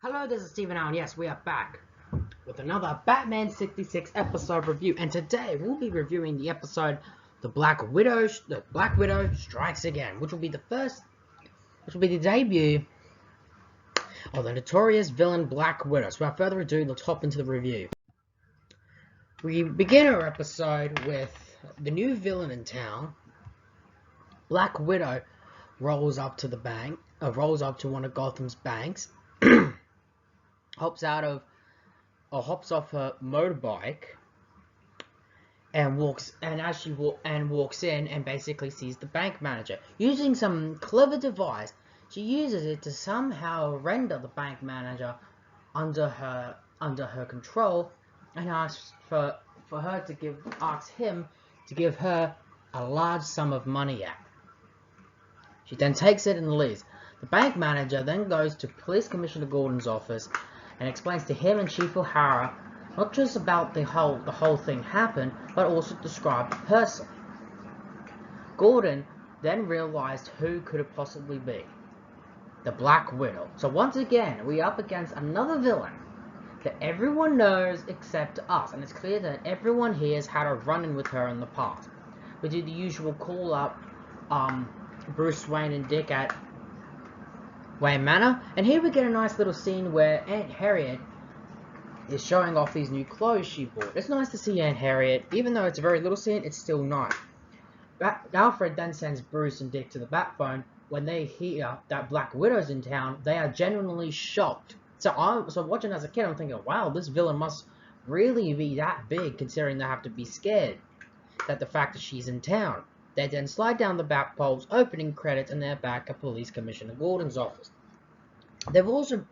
Hello, this is Steven Allen. Yes, we are back with another Batman 66 episode review, and today we'll be reviewing the episode The Black Widow Strikes Again, which will be the debut of the notorious villain Black Widow. So without further ado, let's hop into the review. We begin our episode with the new villain in town. Black Widow rolls up to one of Gotham's banks. Hops off her motorbike and walks in and basically sees the bank manager. Using some clever device, she uses it to somehow render the bank manager under her control, and asks him to give her a large sum of money out. She then takes it and leaves. The bank manager then goes to Police Commissioner Gordon's office and explains to him and Chief O'Hara not just about the whole thing happened, but also described the person. Gordon then realized who could it possibly be. The Black Widow. So once again, we're up against another villain that everyone knows except us, and it's clear that everyone here has had a run-in with her in the past. We do the usual call up Bruce Wayne and Dick at Wayne Manor, and here we get a nice little scene where Aunt Harriet is showing off these new clothes she bought. It's nice to see Aunt Harriet, even though it's a very little scene, it's still nice. Alfred then sends Bruce and Dick to the Batphone. When they hear that Black Widow's in town, they are genuinely shocked. So watching as a kid, I'm thinking, wow, this villain must really be that big, considering they have to be scared that the fact that she's in town. They then slide down the back poles, opening credits, and they're back at Police Commissioner Gordon's office. They've also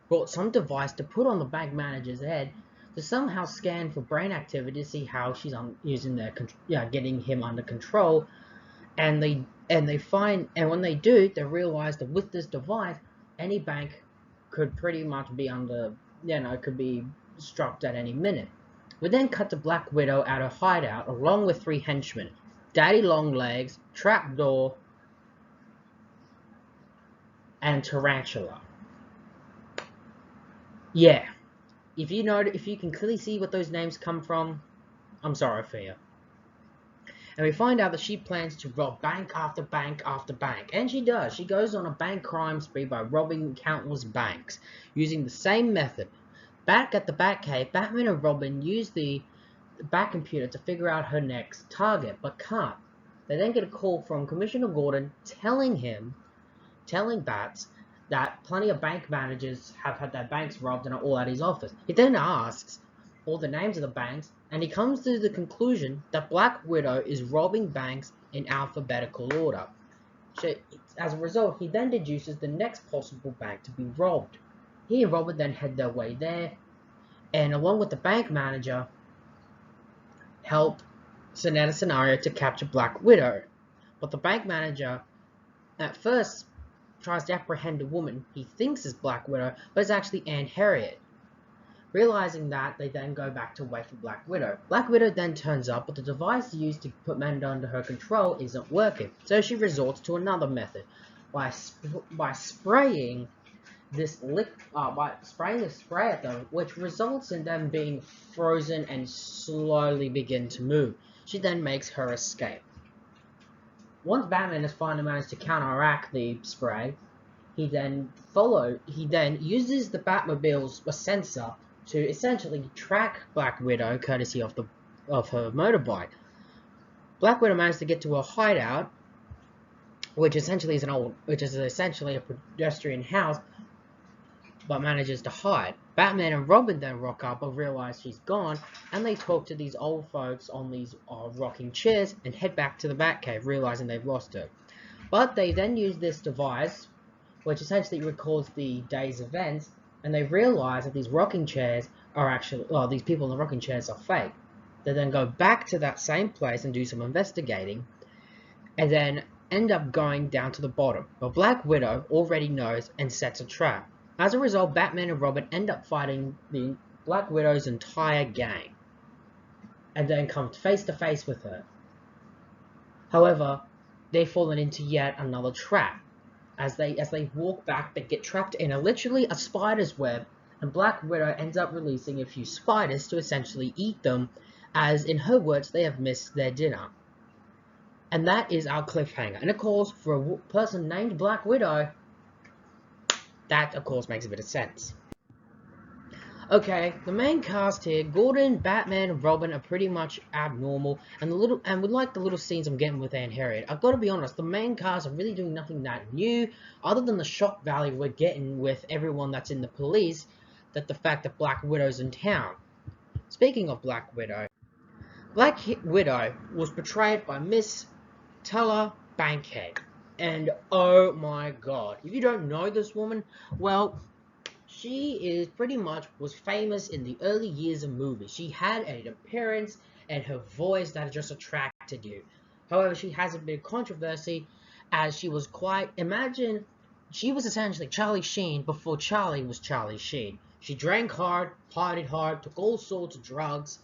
brought some device to put on the bank manager's head to somehow scan for brain activity to see how she's getting him under control. And when they do, they realize that with this device, any bank could pretty much be could be struck at any minute. We then cut to Black Widow at her hideout, along with 3 henchmen. Daddy Longlegs, Trapdoor, and Tarantula. Yeah, if you can clearly see what those names come from, I'm sorry for you. And we find out that she plans to rob bank after bank after bank, and she does. She goes on a bank crime spree by robbing countless banks using the same method. Back at the Batcave, Batman and Robin use the Bat computer to figure out her next target, but can't. They then get a call from Commissioner Gordon telling Bats that plenty of bank managers have had their banks robbed and are all at his office. He then asks all the names of the banks, and he comes to the conclusion that Black Widow is robbing banks in alphabetical order. So, as a result, he then deduces the next possible bank to be robbed. He and Robin then head their way there, and along with the bank manager, help set a scenario to capture Black Widow. But the bank manager at first tries to apprehend a woman he thinks is Black Widow, but it's actually Aunt Harriet. Realizing that, they then go back to wait for Black Widow. Black Widow then turns up, but the device used to put Amanda under her control isn't working, so she resorts to another method by spraying this spray at them, which results in them being frozen and slowly begin to move. She then makes her escape. Once Batman has finally managed to counteract the spray, he then uses the Batmobile's sensor to essentially track Black Widow, courtesy of her motorbike. Black Widow manages to get to her hideout, which is essentially a pedestrian house, but manages to hide. Batman and Robin then rock up and realize she's gone, and they talk to these old folks on these rocking chairs and head back to the Batcave, realizing they've lost her. But they then use this device, which essentially records the day's events, and they realize that these rocking chairs are these people in the rocking chairs are fake. They then go back to that same place and do some investigating, and then end up going down to the bottom. But Black Widow already knows and sets a trap. As a result, Batman and Robin end up fighting the Black Widow's entire gang, and then come face to face with her. However, they've fallen into yet another trap. As they walk back, they get trapped in literally a spider's web, and Black Widow ends up releasing a few spiders to essentially eat them, as in her words, they have missed their dinner. And that is our cliffhanger. And of course, for a person named Black Widow, that of course makes a bit of sense. Okay, the main cast here, Gordon, Batman, and Robin are pretty much abnormal, and with like the little scenes I'm getting with Aunt Harriet, I've got to be honest, the main cast are really doing nothing that new, other than the shock value we're getting with everyone that's in the police, that the fact that Black Widow's in town. Speaking of Black Widow, Black Widow was portrayed by Miss Tallulah Bankhead, and oh my god, if you don't know this woman, well, she is pretty much was famous in the early years of movies. She had an appearance and her voice that just attracted you. However, she has a bit of controversy as she was she was essentially Charlie Sheen before Charlie was Charlie Sheen. She drank hard, partied hard, took all sorts of drugs,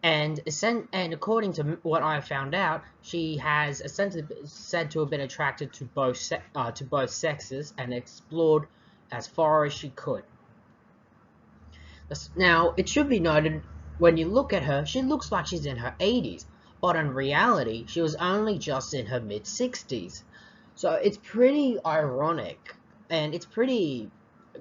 and according to what I found out, she has essentially said to have been attracted to both sexes and explored as far as she could. Now, it should be noted, when you look at her, she looks like she's in her 80s, but in reality, she was only just in her mid-60s. So it's pretty ironic, and it's pretty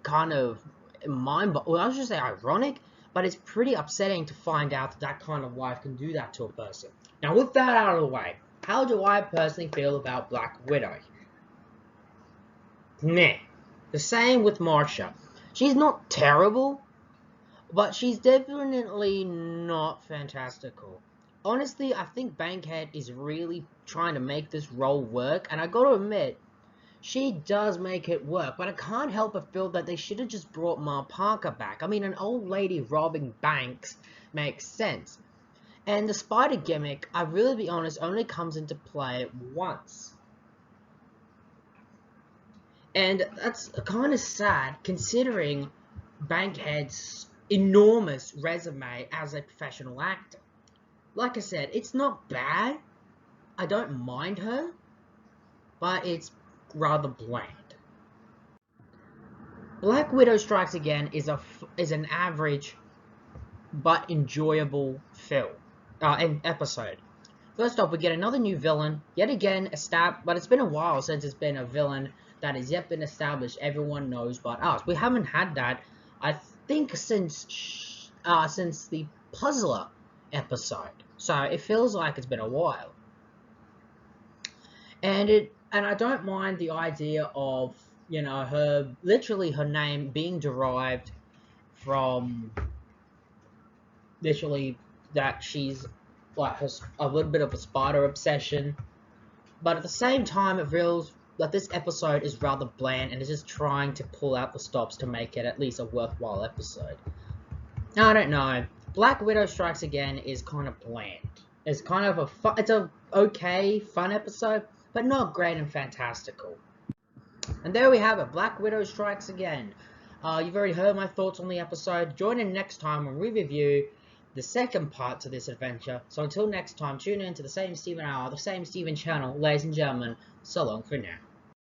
kind of well, I was just say ironic, but it's pretty upsetting to find out that that kind of life can do that to a person. Now, with that out of the way, how do I personally feel about Black Widow? Meh. The same with Marsha. She's not terrible, but she's definitely not fantastical. Honestly, I think Bankhead is really trying to make this role work, and I gotta admit, she does make it work, but I can't help but feel that they should have just brought Ma Parker back. I mean, an old lady robbing banks makes sense. And the spider gimmick, I really be honest, only comes into play once. And that's kind of sad, considering Bankhead's enormous resume as a professional actor. Like I said, it's not bad. I don't mind her, but it's rather bland. Black Widow Strikes Again is an average but enjoyable film and episode. First off, we get another new villain, yet again but it's been a while since it's been a villain that has yet been established. Everyone knows but us. We haven't had that, I think, since the Puzzler episode. So it feels like it's been a while. And I don't mind the idea of, you know, her name being derived from literally that she's like a little bit of a spider obsession, but at the same time it feels that this episode is rather bland and is just trying to pull out the stops to make it at least a worthwhile episode. I don't know. Black Widow Strikes Again is kind of bland. It's kind of it's a okay, fun episode, but not great and fantastical. And there we have it, Black Widow Strikes Again. You've already heard my thoughts on the episode. Join in next time when we review the second part to this adventure. So until next time, tune in to the same Steven hour, the same Steven channel. Ladies and gentlemen, so long for now.